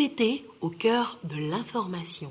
TVT au cœur de l'information.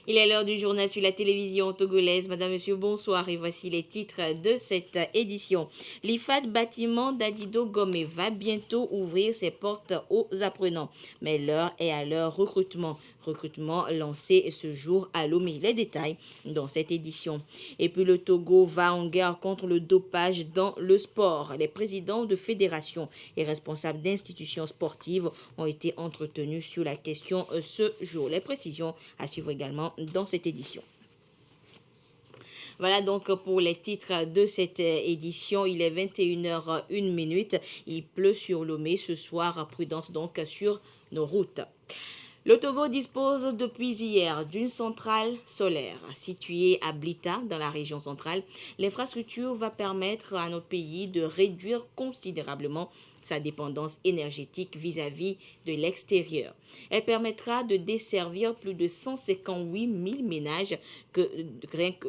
Il est l'heure du journal sur la télévision togolaise. Madame, Monsieur, bonsoir et voici les titres de cette édition. L'IFAD bâtiment d'Adido Gomé va bientôt ouvrir ses portes aux apprenants. Mais l'heure est à leur recrutement. Recrutement lancé ce jour à Lomé. Les détails dans cette édition. Et puis le Togo va en guerre contre le dopage dans le sport. Les présidents de fédérations et responsables d'institutions sportives ont été entretenus sur la question ce jour. Les précisions à suivre également dans cette édition. Voilà donc pour les titres de cette édition. Il est 21h01. Il pleut sur Lomé ce soir. Prudence donc sur nos routes. Le Togo dispose depuis hier d'une centrale solaire située à Blita, dans la région centrale. L'infrastructure va permettre à notre pays de réduire considérablement sa dépendance énergétique vis-à-vis de l'extérieur. Elle permettra de desservir plus de 158 000 ménages rien que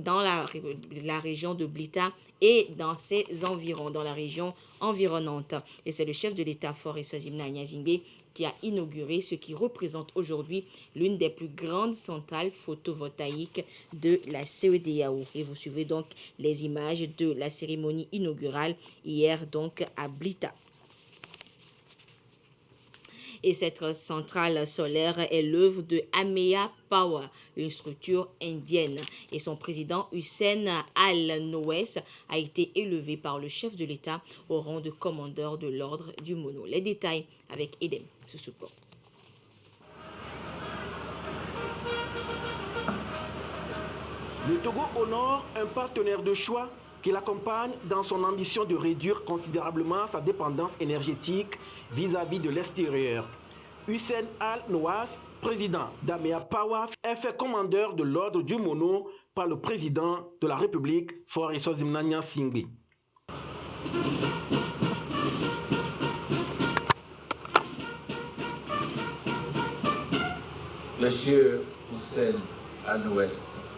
dans la région de Blita et dans ses environs, dans la région environnante. Et c'est le chef de l'État, Faure Eswazimna Nyazingbe, qui a inauguré ce qui représente aujourd'hui l'une des plus grandes centrales photovoltaïques de la CEDEAO. Et vous suivez donc les images de la cérémonie inaugurale hier donc à Blita. Et cette centrale solaire est l'œuvre de Amea Power, une structure indienne. Et son président Hussein Al-Nowes a été élevé par le chef de l'État au rang de commandeur de l'ordre du Mono. Les détails avec Edem Soussouko. Le Togo honore un partenaire de choix qui l'accompagne dans son ambition de réduire considérablement sa dépendance énergétique vis-à-vis de l'extérieur. Hussein Al-Nowes, président d'Amea Power, est fait commandeur de l'ordre du Mono par le président de la République, Faure Eswazimna Nyazingbe. Monsieur Hussein Al-Nowes,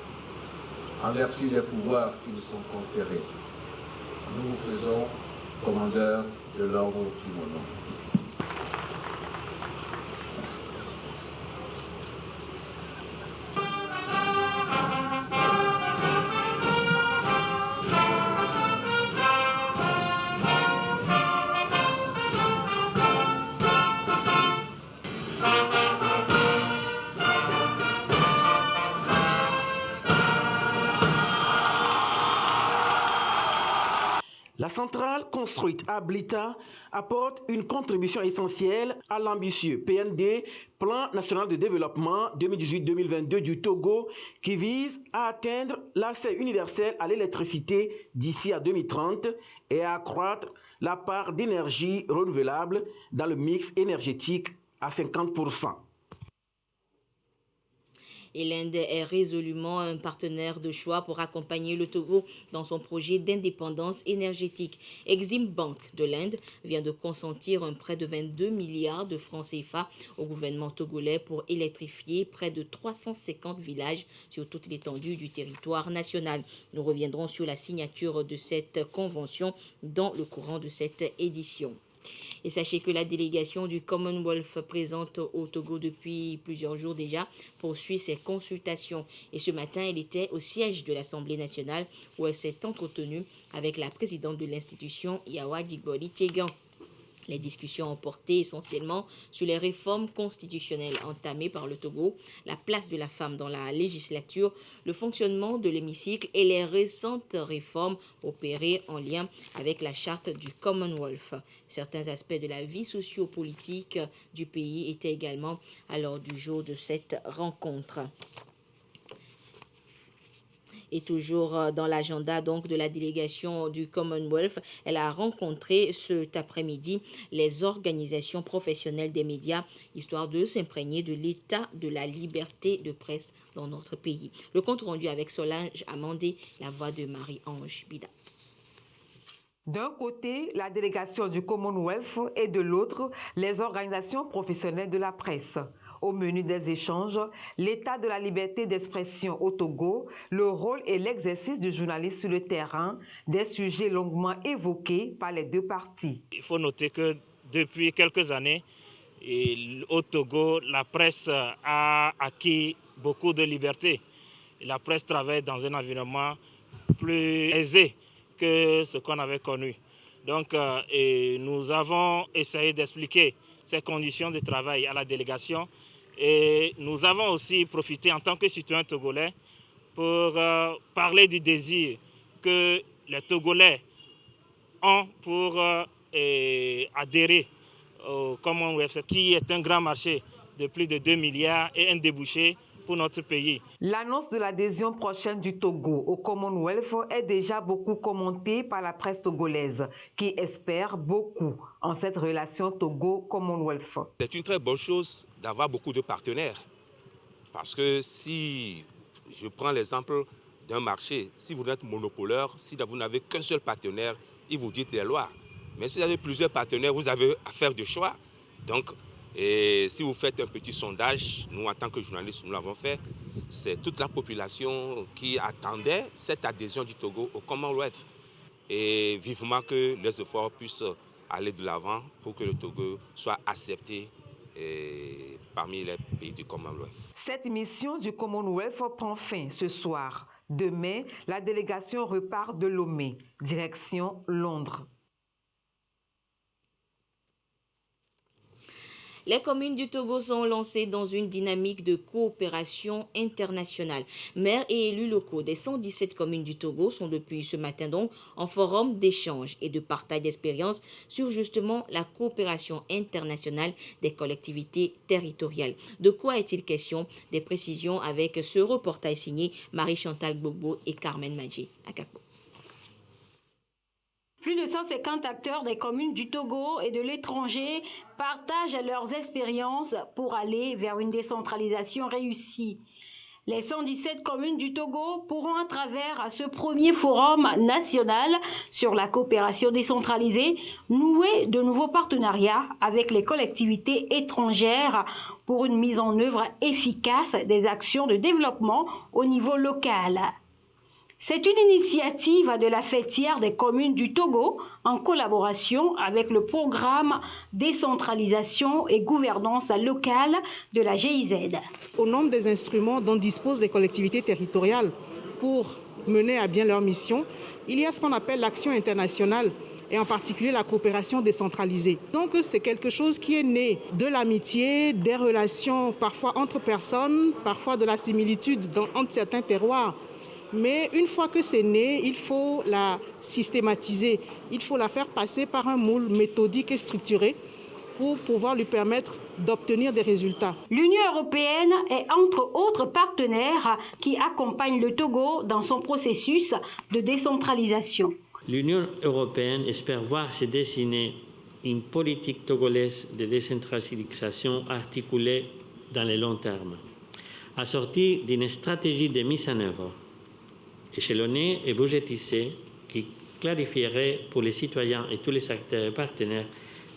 en vertu des pouvoirs qui nous sont conférés, nous vous faisons commandeur de l'ordre du Mono. La centrale construite à Blita apporte une contribution essentielle à l'ambitieux PND, Plan national de développement 2018-2022 du Togo, qui vise à atteindre l'accès universel à l'électricité d'ici à 2030 et à accroître la part d'énergie renouvelable dans le mix énergétique à 50%. Et l'Inde est résolument un partenaire de choix pour accompagner le Togo dans son projet d'indépendance énergétique. Exim Bank de l'Inde vient de consentir un prêt de 22 milliards de francs CFA au gouvernement togolais pour électrifier près de 350 villages sur toute l'étendue du territoire national. Nous reviendrons sur la signature de cette convention dans le courant de cette édition. Et sachez que la délégation du Commonwealth présente au Togo depuis plusieurs jours déjà poursuit ses consultations. Et ce matin, elle était au siège de l'Assemblée nationale où elle s'est entretenue avec la présidente de l'institution, Yawa Digbori Tchegan. Les discussions ont porté essentiellement sur les réformes constitutionnelles entamées par le Togo, la place de la femme dans la législature, le fonctionnement de l'hémicycle et les récentes réformes opérées en lien avec la charte du Commonwealth. Certains aspects de la vie sociopolitique du pays étaient également à l'ordre du jour de cette rencontre. Et toujours dans l'agenda donc de la délégation du Commonwealth, elle a rencontré cet après-midi les organisations professionnelles des médias, histoire de s'imprégner de l'état de la liberté de presse dans notre pays. Le compte rendu avec Solange Amandé, la voix de Marie-Ange Bida. D'un côté, la délégation du Commonwealth et de l'autre, les organisations professionnelles de la presse. Au menu des échanges, l'état de la liberté d'expression au Togo, le rôle et l'exercice du journaliste sur le terrain, des sujets longuement évoqués par les deux parties. Il faut noter que depuis quelques années, au Togo, la presse a acquis beaucoup de liberté. La presse travaille dans un environnement plus aisé que ce qu'on avait connu. Donc, nous avons essayé d'expliquer ces conditions de travail à la délégation et nous avons aussi profité en tant que citoyens togolais pour parler du désir que les Togolais ont pour adhérer au Commonwealth, qui est un grand marché de plus de 2 milliards et un débouché pour notre pays. L'annonce de l'adhésion prochaine du Togo au Commonwealth est déjà beaucoup commentée par la presse togolaise, qui espère beaucoup en cette relation Togo-Commonwealth. C'est une très bonne chose d'avoir beaucoup de partenaires. Parce que si je prends l'exemple d'un marché, si vous êtes monopoleur, si vous n'avez qu'un seul partenaire, il vous dit des lois. Mais si vous avez plusieurs partenaires, vous avez à faire des choix. Donc, et si vous faites un petit sondage, nous en tant que journalistes, nous l'avons fait, c'est toute la population qui attendait cette adhésion du Togo au Commonwealth. Et vivement que les efforts puissent aller de l'avant pour que le Togo soit accepté parmi les pays du Commonwealth. Cette mission du Commonwealth prend fin ce soir. Demain, la délégation repart de Lomé, direction Londres. Les communes du Togo sont lancées dans une dynamique de coopération internationale. Maires et élus locaux des 117 communes du Togo sont depuis ce matin donc en forum d'échange et de partage d'expériences sur justement la coopération internationale des collectivités territoriales. De quoi est-il question? Des précisions avec ce reportage signé Marie-Chantal Gbogbo et Carmen Madjé Akapo. Plus de 150 acteurs des communes du Togo et de l'étranger partagent leurs expériences pour aller vers une décentralisation réussie. Les 117 communes du Togo pourront, à travers ce premier forum national sur la coopération décentralisée, nouer de nouveaux partenariats avec les collectivités étrangères pour une mise en œuvre efficace des actions de développement au niveau local. C'est une initiative de la fêtière des communes du Togo en collaboration avec le programme Décentralisation et gouvernance locale de la GIZ. Au nombre des instruments dont disposent les collectivités territoriales pour mener à bien leur mission, il y a ce qu'on appelle l'action internationale et en particulier la coopération décentralisée. Donc c'est quelque chose qui est né de l'amitié, des relations parfois entre personnes, parfois de la similitude entre certains terroirs. Mais une fois que c'est né, il faut la systématiser, il faut la faire passer par un moule méthodique et structuré pour pouvoir lui permettre d'obtenir des résultats. L'Union européenne est entre autres partenaires qui accompagnent le Togo dans son processus de décentralisation. L'Union européenne espère voir se dessiner une politique togolaise de décentralisation articulée dans le long terme, assortie d'une stratégie de mise en œuvre échelonnée et budgétisée qui clarifierait pour les citoyens et tous les acteurs et partenaires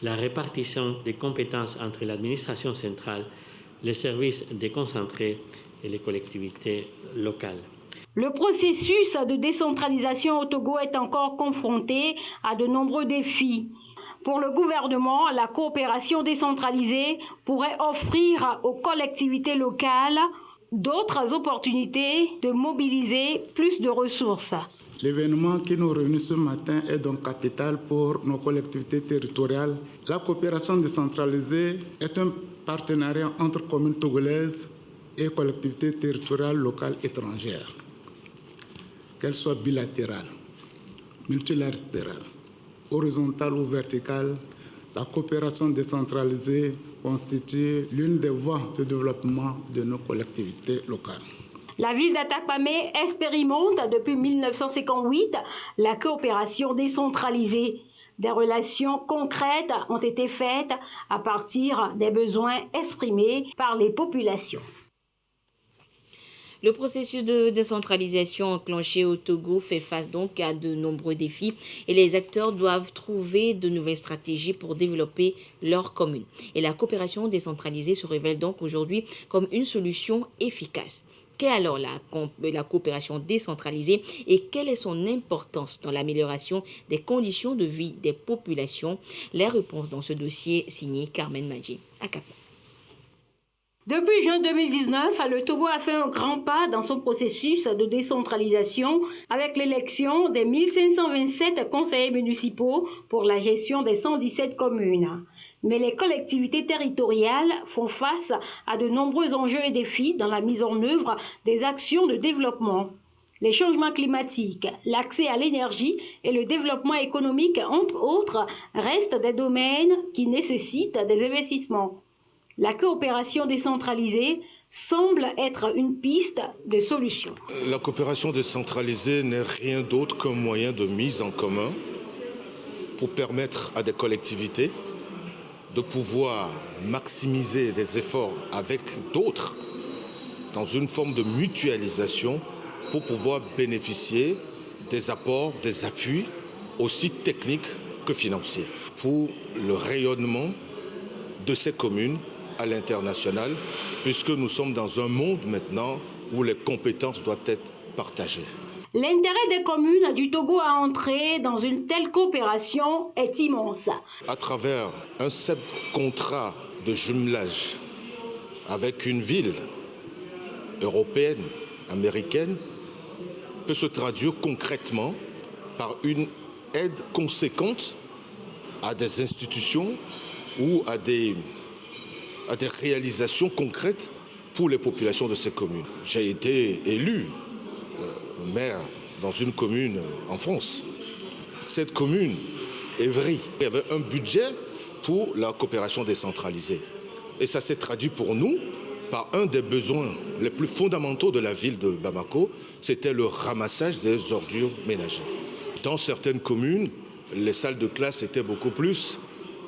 la répartition des compétences entre l'administration centrale, les services déconcentrés et les collectivités locales. Le processus de décentralisation au Togo est encore confronté à de nombreux défis. Pour le gouvernement, la coopération décentralisée pourrait offrir aux collectivités locales d'autres opportunités de mobiliser plus de ressources. L'événement qui nous réunit ce matin est donc capital pour nos collectivités territoriales. La coopération décentralisée est un partenariat entre communes togolaises et collectivités territoriales locales étrangères, qu'elles soient bilatérales, multilatérales, horizontales ou verticales. La coopération décentralisée constitue l'une des voies de développement de nos collectivités locales. La ville d'Atakpamé expérimente depuis 1958 la coopération décentralisée. Des relations concrètes ont été faites à partir des besoins exprimés par les populations. Le processus de décentralisation enclenché au Togo fait face donc à de nombreux défis et les acteurs doivent trouver de nouvelles stratégies pour développer leur commune. Et la coopération décentralisée se révèle donc aujourd'hui comme une solution efficace. Qu'est alors la coopération décentralisée et quelle est son importance dans l'amélioration des conditions de vie des populations? Les réponses dans ce dossier signé Carmen Madji. Depuis juin 2019, le Togo a fait un grand pas dans son processus de décentralisation avec l'élection des 1527 conseillers municipaux pour la gestion des 117 communes. Mais les collectivités territoriales font face à de nombreux enjeux et défis dans la mise en œuvre des actions de développement. Les changements climatiques, l'accès à l'énergie et le développement économique, entre autres, restent des domaines qui nécessitent des investissements. La coopération décentralisée semble être une piste de solution. La coopération décentralisée n'est rien d'autre qu'un moyen de mise en commun pour permettre à des collectivités de pouvoir maximiser des efforts avec d'autres dans une forme de mutualisation pour pouvoir bénéficier des apports, des appuis, aussi techniques que financiers, pour le rayonnement de ces communes à l'international, puisque nous sommes dans un monde maintenant où les compétences doivent être partagées. L'intérêt des communes du Togo à entrer dans une telle coopération est immense. À travers un simple contrat de jumelage avec une ville européenne, américaine, peut se traduire concrètement par une aide conséquente à des institutions ou à des réalisations concrètes pour les populations de ces communes. J'ai été élu maire dans une commune en France. Cette commune, Évry, avait un budget pour la coopération décentralisée. Et ça s'est traduit pour nous par un des besoins les plus fondamentaux de la ville de Bamako, c'était le ramassage des ordures ménagères. Dans certaines communes, les salles de classe étaient beaucoup plus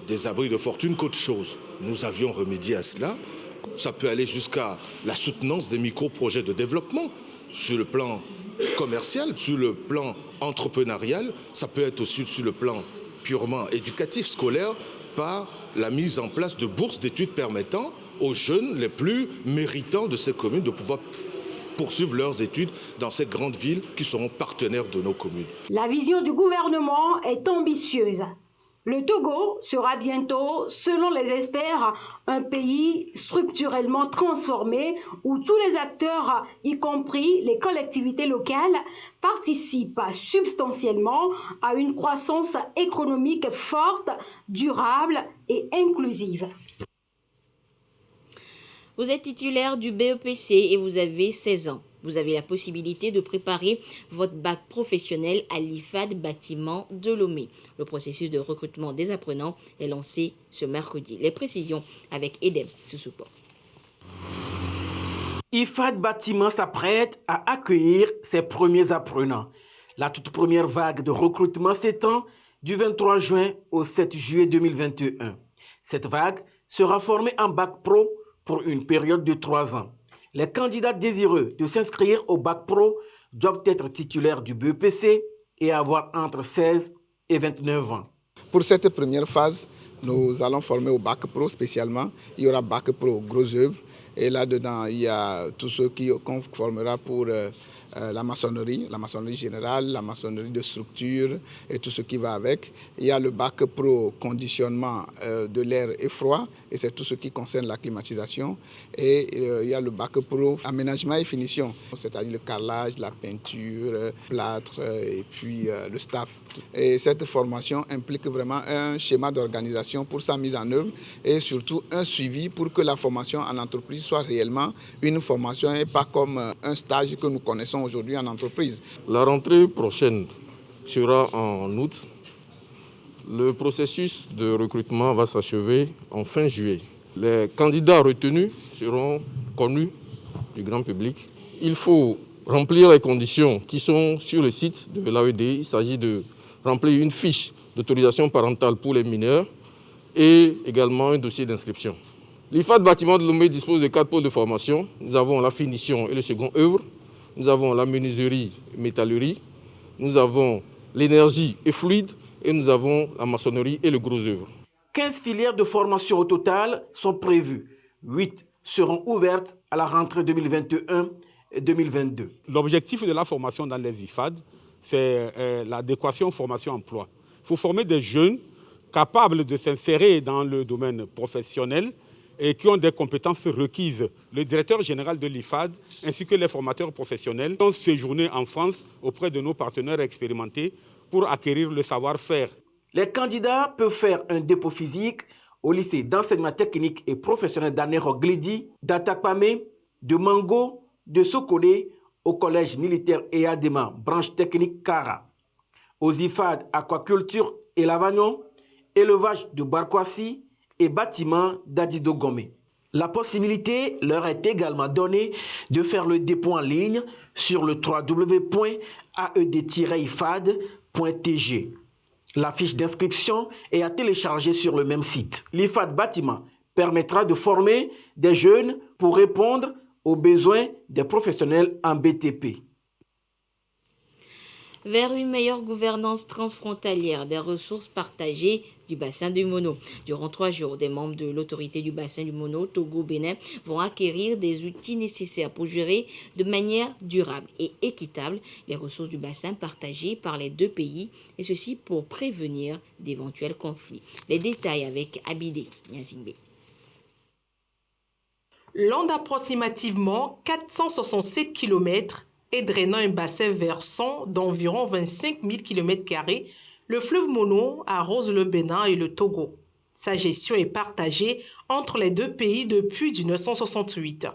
des abris de fortune qu'autre chose. Nous avions remédié à cela. Ça peut aller jusqu'à la soutenance des micro-projets de développement sur le plan commercial, sur le plan entrepreneurial. Ça peut être aussi sur le plan purement éducatif, scolaire, par la mise en place de bourses d'études permettant aux jeunes les plus méritants de ces communes de pouvoir poursuivre leurs études dans ces grandes villes qui seront partenaires de nos communes. La vision du gouvernement est ambitieuse. Le Togo sera bientôt, selon les experts, un pays structurellement transformé où tous les acteurs, y compris les collectivités locales, participent substantiellement à une croissance économique forte, durable et inclusive. Vous êtes titulaire du BEPC et vous avez 16 ans. Vous avez la possibilité de préparer votre bac professionnel à l'IFAD Bâtiment de Lomé. Le processus de recrutement des apprenants est lancé ce mercredi. Les précisions avec Edem Soussoupo. IFAD Bâtiment s'apprête à accueillir ses premiers apprenants. La toute première vague de recrutement s'étend du 23 juin au 7 juillet 2021. Cette vague sera formée en bac pro pour une période de 3 ans. Les candidats désireux de s'inscrire au bac pro doivent être titulaires du BEPC et avoir entre 16 et 29 ans. Pour cette première phase, nous allons former au bac pro spécialement. Il y aura bac pro gros œuvres et là-dedans, il y a tout ce qu'on formera pour la maçonnerie générale, la maçonnerie de structure et tout ce qui va avec. Il y a le bac pro conditionnement de l'air et froid et c'est tout ce qui concerne la climatisation. Et il y a le bac pro aménagement et finition, c'est-à-dire le carrelage, la peinture, plâtre et puis le staff. Et cette formation implique vraiment un schéma d'organisation pour sa mise en œuvre et surtout un suivi pour que la formation en entreprise soit réellement une formation et pas comme un stage que nous connaissons aujourd'hui en entreprise. La rentrée prochaine sera en août. Le processus de recrutement va s'achever en fin juillet. Les candidats retenus seront connus du grand public il faut remplir les conditions qui sont sur le site de l'AED. Il s'agit de remplir une fiche d'autorisation parentale pour les mineurs et également un dossier d'inscription. L'IFAD Bâtiment de Lomé dispose de 4 pôles de formation. Nous avons la finition et le second œuvre. Nous avons la menuiserie et métallerie. Nous avons l'énergie et fluide. Et nous avons la maçonnerie et le gros œuvre. 15 filières de formation au total sont prévues. 8 seront ouvertes à la rentrée 2021 et 2022. L'objectif de la formation dans les IFAD, c'est l'adéquation formation-emploi. Il faut former des jeunes capables de s'insérer dans le domaine professionnel et qui ont des compétences requises. Le directeur général de l'IFAD ainsi que les formateurs professionnels ont séjourné en France auprès de nos partenaires expérimentés pour acquérir le savoir-faire. Les candidats peuvent faire un dépôt physique au lycée d'enseignement technique et professionnel d'Anero Glidi, d'Atakpame, de Mango, de Sokolé, au collège militaire et Adema, branche technique Kara. Aux IFAD aquaculture et Lavagnon, élevage de Barkwasi et bâtiment d'Adido Gomé. La possibilité leur est également donnée de faire le dépôt en ligne sur le www.aed-ifad.tg. La fiche d'inscription est à télécharger sur le même site. L'IFAD Bâtiment permettra de former des jeunes pour répondre aux besoins des professionnels en BTP. Vers une meilleure gouvernance transfrontalière des ressources partagées du bassin du Mono. Durant 3 jours, des membres de l'autorité du bassin du Mono, Togo-Bénin, vont acquérir des outils nécessaires pour gérer de manière durable et équitable les ressources du bassin partagées par les 2 pays, et ceci pour prévenir d'éventuels conflits. Les détails avec Abidé Nyazingbe. Long d'approximativement 467 km et drainant un bassin versant d'environ 25 000 km², le fleuve Mono arrose le Bénin et le Togo. Sa gestion est partagée entre les 2 pays depuis 1968.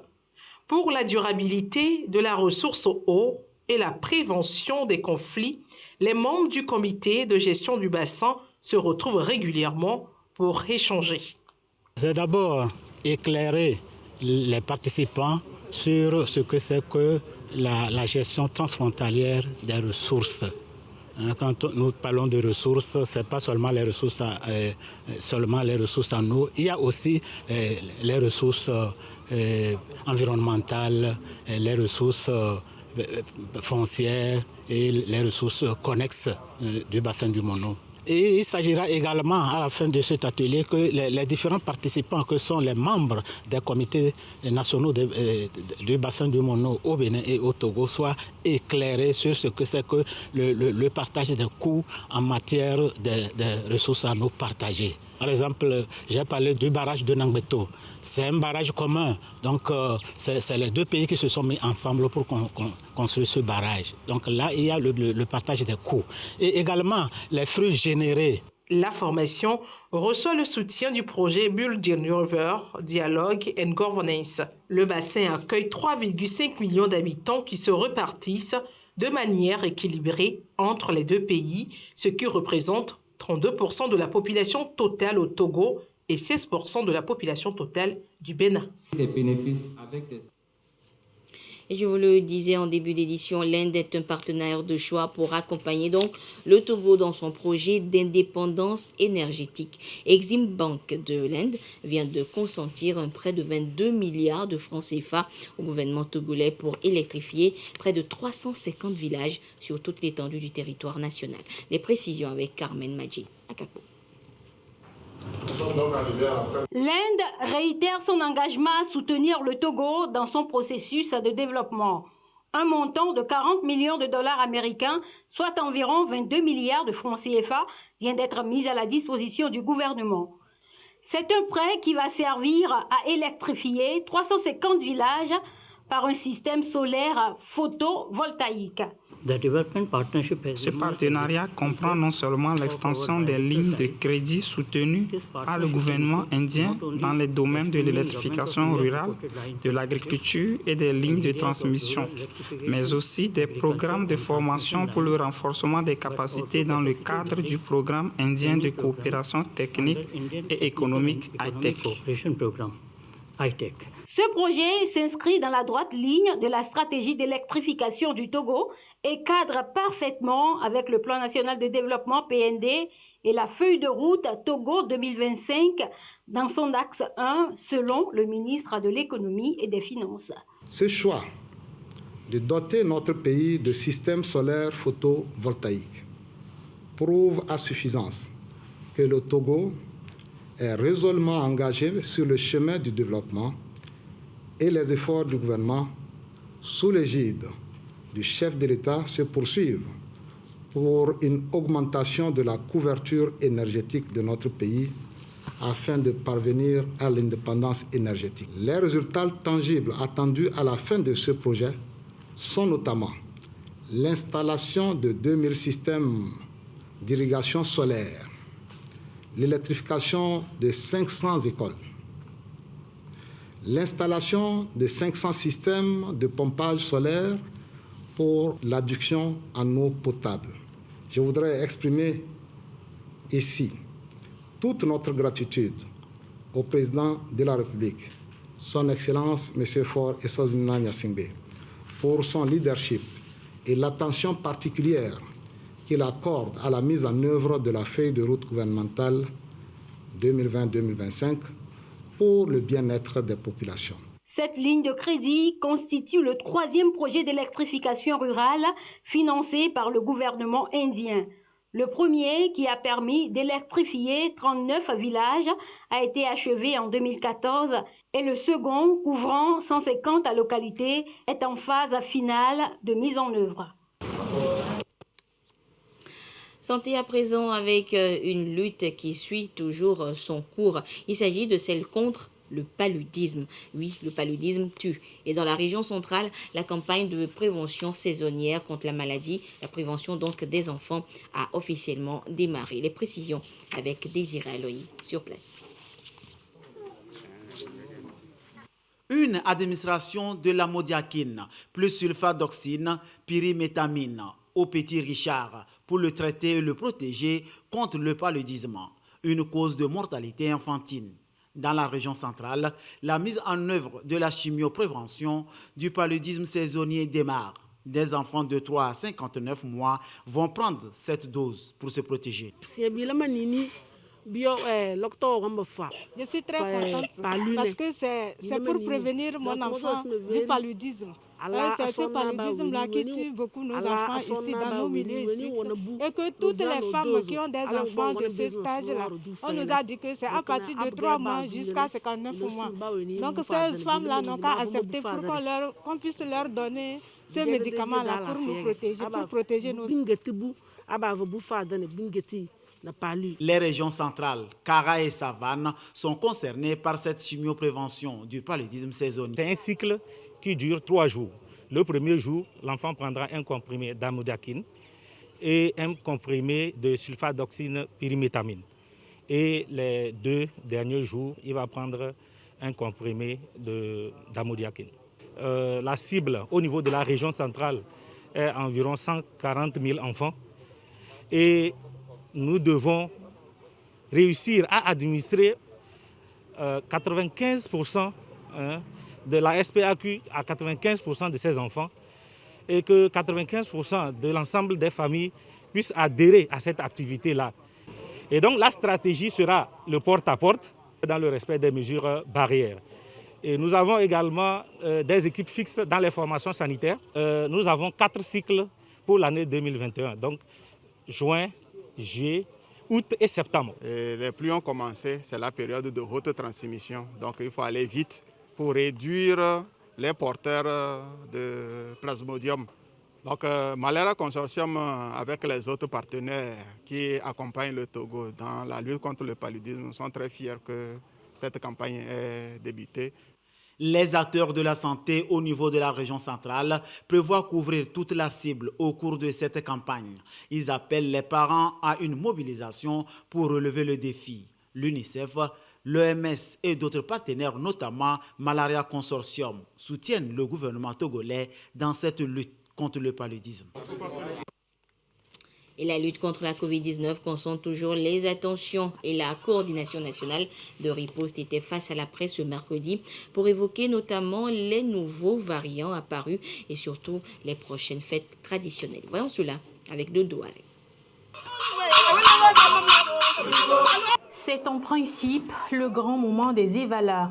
Pour la durabilité de la ressource eau et la prévention des conflits, les membres du comité de gestion du bassin se retrouvent régulièrement pour échanger. C'est d'abord éclairer les participants sur ce que c'est que la gestion transfrontalière des ressources. Quand nous parlons de ressources, ce n'est pas seulement les ressources en eau, il y a aussi les ressources environnementales, les ressources foncières et les ressources connexes du bassin du Mono. Et il s'agira également, à la fin de cet atelier, que les différents participants, que sont les membres des comités nationaux du bassin du Mono au Bénin et au Togo, soient éclairés sur ce que c'est que le partage des coûts en matière de ressources en eau partagées. Par exemple, j'ai parlé du barrage de Nangbeto. C'est un barrage commun. Donc, c'est les 2 pays qui se sont mis ensemble pour construire ce barrage. Donc là, il y a le partage des coûts. Et également, les flux générés. La formation reçoit le soutien du projet Building River Dialogue and Governance. Le bassin accueille 3,5 millions d'habitants qui se repartissent de manière équilibrée entre les 2 pays, ce qui représente 32% de la population totale au Togo et 16% de la population totale du Bénin. Et je vous le disais en début d'édition, l'Inde est un partenaire de choix pour accompagner donc le Togo dans son projet d'indépendance énergétique. Exim Bank de l'Inde vient de consentir un prêt de 22 milliards de francs CFA au gouvernement togolais pour électrifier près de 350 villages sur toute l'étendue du territoire national. Les précisions avec Carmen Madji Akako. L'Inde réitère son engagement à soutenir le Togo dans son processus de développement. Un montant de 40 millions de dollars américains, soit environ 22 milliards de francs CFA, vient d'être mis à la disposition du gouvernement. C'est un prêt qui va servir à électrifier 350 villages par un système solaire photovoltaïque. Ce partenariat comprend non seulement l'extension des lignes de crédit soutenues par le gouvernement indien dans les domaines de l'électrification rurale, de l'agriculture et des lignes de transmission, mais aussi des programmes de formation pour le renforcement des capacités dans le cadre du programme indien de coopération technique et économique high-tech. high-tech. Ce projet s'inscrit dans la droite ligne de la stratégie d'électrification du Togo et cadre parfaitement avec le plan national de développement PND et la feuille de route Togo 2025 dans son axe 1 selon le ministre de l'économie et des finances. Ce choix de doter notre pays de systèmes solaires photovoltaïques prouve à suffisance que le Togo est résolument engagé sur le chemin du développement et les efforts du gouvernement sous l'égide du chef de l'État se poursuivent pour une augmentation de la couverture énergétique de notre pays afin de parvenir à l'indépendance énergétique. Les résultats tangibles attendus à la fin de ce projet sont notamment l'installation de 2000 systèmes d'irrigation solaire, l'électrification de 500 écoles, l'installation de 500 systèmes de pompage solaire pour l'adduction en eau potable. Je voudrais exprimer ici toute notre gratitude au président de la République, son Excellence M. Faure Essozina Gnassingbé, pour son leadership et l'attention particulière qu'il accorde à la mise en œuvre de la feuille de route gouvernementale 2020-2025 pour le bien-être des populations. Cette ligne de crédit constitue le 3e projet d'électrification rurale financé par le gouvernement indien. Le premier, qui a permis d'électrifier 39 villages, a été achevé en 2014 et le second, couvrant 150 localités, est en phase finale de mise en œuvre. Santé à présent avec une lutte qui suit toujours son cours. Il s'agit de celle contre le paludisme. Oui, le paludisme tue. Et dans la région centrale, la campagne de prévention saisonnière contre la maladie, la prévention donc des enfants, a officiellement démarré. Les précisions avec Désiré Aloï sur place. Une administration de l'amodiaquine, plus sulfadoxine, pyrimétamine au petit Richard pour le traiter et le protéger contre le paludisme, une cause de mortalité infantile. Dans la région centrale, la mise en œuvre de la chimioprévention du paludisme saisonnier démarre. Des enfants de 3 à 59 mois vont prendre cette dose pour se protéger. Je suis très contente parce que c'est pour prévenir mon enfant du paludisme. C'est ce paludisme-là qui tue beaucoup nos enfants ici, dans nos milieux ici. Et que toutes les femmes qui ont des enfants de ce stage-là, on nous a dit que c'est à partir de 3 mois jusqu'à 59 mois. Donc ces femmes-là n'ont qu'à accepter pour qu'on puisse leur donner ces médicaments-là pour nous protéger, pour protéger nos... Les régions centrales, Kara et Savane, sont concernées par cette chimioprévention du paludisme saisonnier. C'est un cycle qui dure 3 jours. Le premier jour, l'enfant prendra un comprimé d'amodiaquine et un comprimé de sulfadoxine pyrimétamine. Et les 2 derniers jours, il va prendre un comprimé d'amodiaquine. La cible au niveau de la région centrale est environ 140 000 enfants. Et nous devons réussir à administrer 95% de la SPAQ à 95% de ces enfants et que 95% de l'ensemble des familles puissent adhérer à cette activité-là. Et donc la stratégie sera le porte-à-porte dans le respect des mesures barrières. Et nous avons également des équipes fixes dans les formations sanitaires. Nous avons 4 cycles pour l'année 2021, donc juin, juillet, août et septembre. Et les pluies ont commencé, c'est la période de haute transmission, donc il faut aller vite pour réduire les porteurs de plasmodium. Donc Malaria Consortium, avec les autres partenaires qui accompagnent le Togo dans la lutte contre le paludisme, nous sommes très fiers que cette campagne ait débuté. Les acteurs de la santé au niveau de la région centrale prévoient couvrir toute la cible au cours de cette campagne. Ils appellent les parents à une mobilisation pour relever le défi. L'UNICEF, l'OMS et d'autres partenaires, notamment Malaria Consortium, soutiennent le gouvernement togolais dans cette lutte contre le paludisme. Et la lutte contre la Covid-19 concentre toujours les attentions et la coordination nationale de riposte était face à la presse ce mercredi pour évoquer notamment les nouveaux variants apparus et surtout les prochaines fêtes traditionnelles. Voyons cela avec Dodo Aré. C'est en principe le grand moment des Evala.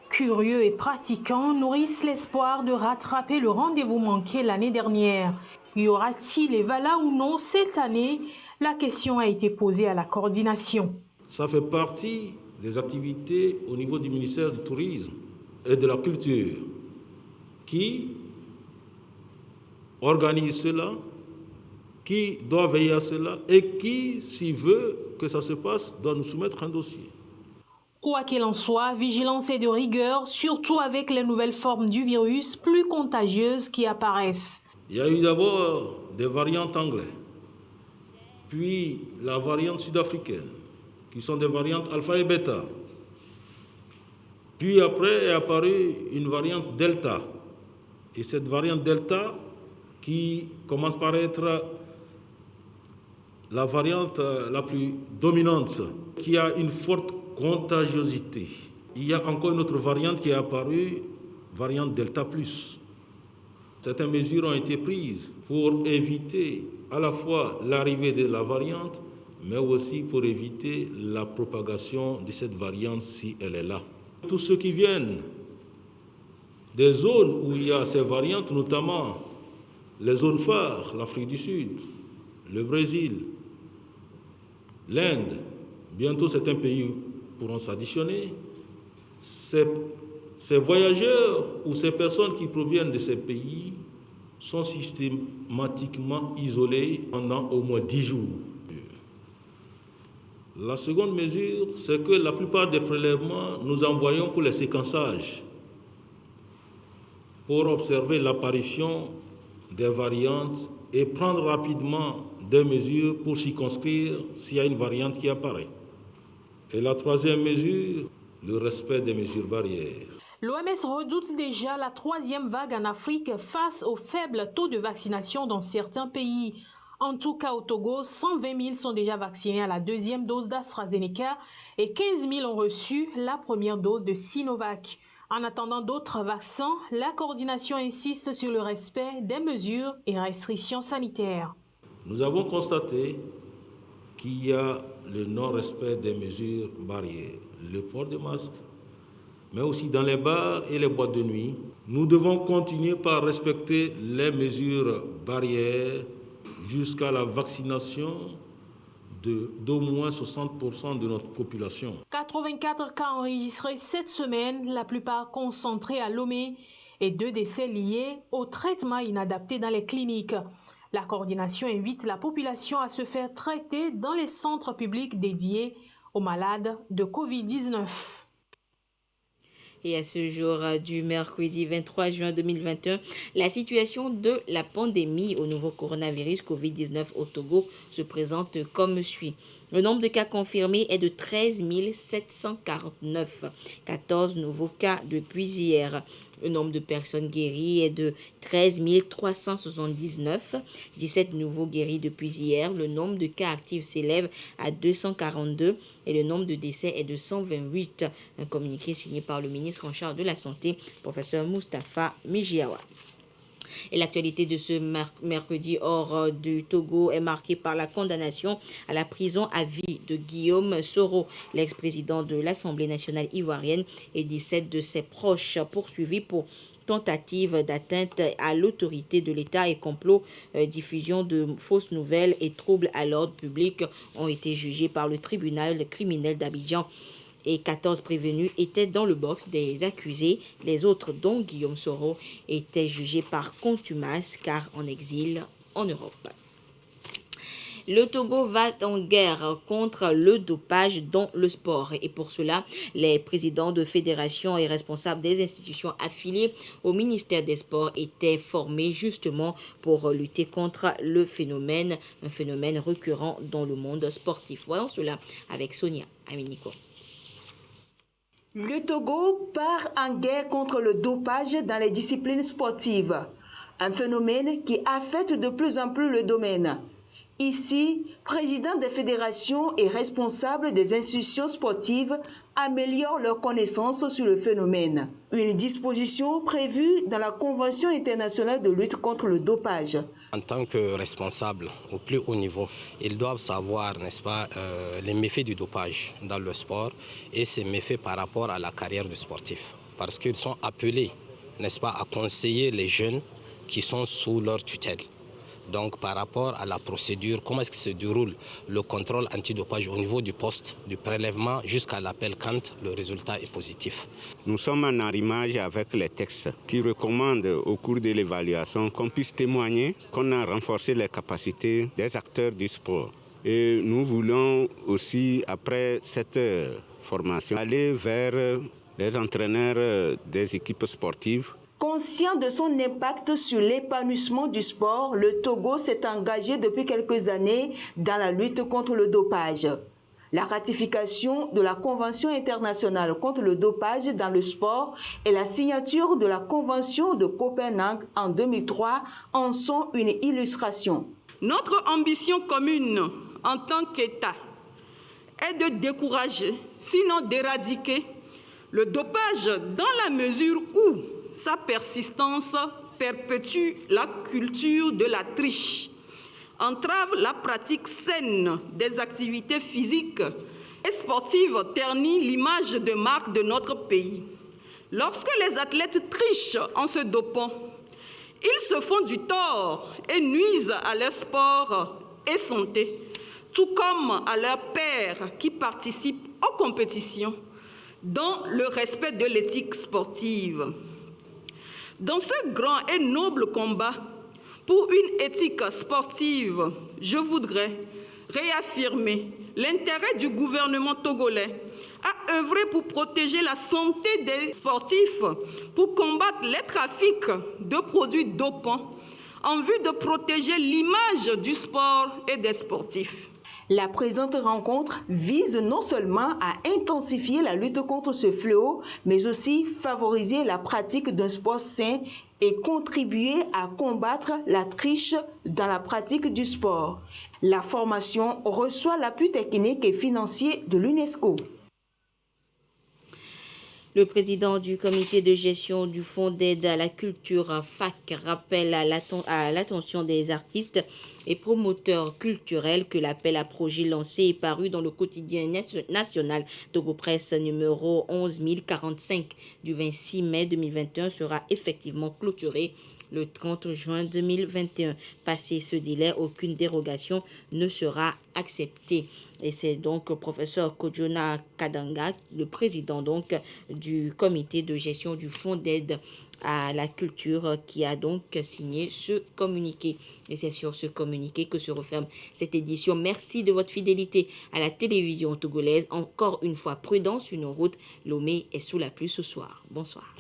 Curieux et pratiquants nourrissent l'espoir de rattraper le rendez-vous manqué l'année dernière. Y aura-t-il Evala ou non cette année? La question a été posée à la coordination. Ça fait partie des activités au niveau du ministère du Tourisme et de la Culture qui organise cela, qui doit veiller à cela et qui, s'il veut que ça se passe, doit nous soumettre un dossier. Quoi qu'il en soit, vigilance et de rigueur, surtout avec les nouvelles formes du virus plus contagieuses qui apparaissent. Il y a eu d'abord des variantes anglaises, puis la variante sud-africaine, qui sont des variantes alpha et bêta. Puis après est apparue une variante delta. Et cette variante delta, qui commence par être la variante la plus dominante, qui a une forte contagiosité. Il y a encore une autre variante qui est apparue, variante delta+. Certaines mesures ont été prises pour éviter à la fois l'arrivée de la variante, mais aussi pour éviter la propagation de cette variante si elle est là. Tous ceux qui viennent des zones où il y a ces variantes, notamment les zones phares, l'Afrique du Sud, le Brésil, l'Inde, bientôt certains pays pourront s'additionner. Ces voyageurs ou ces personnes qui proviennent de ces pays sont systématiquement isolés pendant au moins 10 jours. La seconde mesure, c'est que la plupart des prélèvements, nous envoyons pour les séquençages, pour observer l'apparition des variantes et prendre rapidement des mesures pour circonscrire s'il y a une variante qui apparaît. Et la troisième mesure, le respect des mesures barrières. L'OMS redoute déjà la troisième vague en Afrique face au faible taux de vaccination dans certains pays. En tout cas, au Togo, 120 000 sont déjà vaccinés à la deuxième dose d'AstraZeneca et 15 000 ont reçu la première dose de Sinovac. En attendant d'autres vaccins, la coordination insiste sur le respect des mesures et restrictions sanitaires. Nous avons constaté qu'il y a le non-respect des mesures barrières, le port de masque, mais aussi dans les bars et les boîtes de nuit. Nous devons continuer par respecter les mesures barrières jusqu'à la vaccination d'au moins 60% de notre population. 84 cas enregistrés cette semaine, la plupart concentrés à Lomé, et 2 décès liés au traitement inadapté dans les cliniques. La coordination invite la population à se faire traiter dans les centres publics dédiés aux malades de Covid-19. Et à ce jour du mercredi 23 juin 2021, la situation de la pandémie au nouveau coronavirus Covid-19 au Togo se présente comme suit. Le nombre de cas confirmés est de 13 749, 14 nouveaux cas depuis hier. Le nombre de personnes guéries est de 13 379, 17 nouveaux guéris depuis hier. Le nombre de cas actifs s'élève à 242 et le nombre de décès est de 128. Un communiqué signé par le ministre en charge de la Santé, professeur Moustapha Mijiawa. Et l'actualité de ce mercredi hors du Togo est marquée par la condamnation à la prison à vie de Guillaume Soro, l'ex-président de l'Assemblée nationale ivoirienne, et 17 de ses proches poursuivis pour tentative d'atteinte à l'autorité de l'État et complot, diffusion de fausses nouvelles et troubles à l'ordre public ont été jugés par le tribunal criminel d'Abidjan. Et 14 prévenus étaient dans le box des accusés. Les autres, dont Guillaume Soro, étaient jugés par contumace car en exil en Europe. Le Togo va en guerre contre le dopage dans le sport. Et pour cela, les présidents de fédérations et responsables des institutions affiliées au ministère des Sports étaient formés justement pour lutter contre le phénomène, un phénomène récurrent dans le monde sportif. Voyons cela avec Sonia Aminiko. Le Togo part en guerre contre le dopage dans les disciplines sportives, un phénomène qui affecte de plus en plus le domaine. Ici, présidents des fédérations et responsables des institutions sportives améliorent leurs connaissances sur le phénomène. Une disposition prévue dans la Convention internationale de lutte contre le dopage. En tant que responsables au plus haut niveau, ils doivent savoir, n'est-ce pas, les méfaits du dopage dans le sport et ses méfaits par rapport à la carrière du sportif. Parce qu'ils sont appelés, n'est-ce pas, à conseiller les jeunes qui sont sous leur tutelle. Donc par rapport à la procédure, comment est-ce que se déroule le contrôle antidopage au niveau du poste, du prélèvement jusqu'à l'appel quand le résultat est positif. Nous sommes en arrimage avec les textes qui recommandent au cours de l'évaluation qu'on puisse témoigner qu'on a renforcé les capacités des acteurs du sport. Et nous voulons aussi, après cette formation, aller vers les entraîneurs des équipes sportives. Conscient de son impact sur l'épanouissement du sport, le Togo s'est engagé depuis quelques années dans la lutte contre le dopage. La ratification de la Convention internationale contre le dopage dans le sport et la signature de la Convention de Copenhague en 2003 en sont une illustration. Notre ambition commune en tant qu'État est de décourager, sinon d'éradiquer, le dopage dans la mesure où sa persistance perpétue la culture de la triche, entrave la pratique saine des activités physiques et sportives, ternit l'image de marque de notre pays. Lorsque les athlètes trichent en se dopant, ils se font du tort et nuisent à leur sport et santé, tout comme à leurs pairs qui participent aux compétitions dans le respect de l'éthique sportive. Dans ce grand et noble combat pour une éthique sportive, je voudrais réaffirmer l'intérêt du gouvernement togolais à œuvrer pour protéger la santé des sportifs, pour combattre les trafics de produits dopants, en vue de protéger l'image du sport et des sportifs. La présente rencontre vise non seulement à intensifier la lutte contre ce fléau, mais aussi favoriser la pratique d'un sport sain et contribuer à combattre la triche dans la pratique du sport. La formation reçoit l'appui technique et financier de l'UNESCO. Le président du comité de gestion du Fonds d'aide à la culture FAC rappelle à l'attention des artistes et promoteurs culturels que l'appel à projet lancé est paru dans le quotidien national Togo Presse numéro 11045 du 26 mai 2021 sera effectivement clôturé le 30 juin 2021. Passé ce délai, aucune dérogation ne sera acceptée. Et c'est donc professeur Kojona Kadanga, le président donc du comité de gestion du Fonds d'aide à la culture, qui a donc signé ce communiqué. Et c'est sur ce communiqué que se referme cette édition. Merci de votre fidélité à la télévision togolaise. Encore une fois, prudence sur nos routes. Lomé est sous la pluie ce soir. Bonsoir.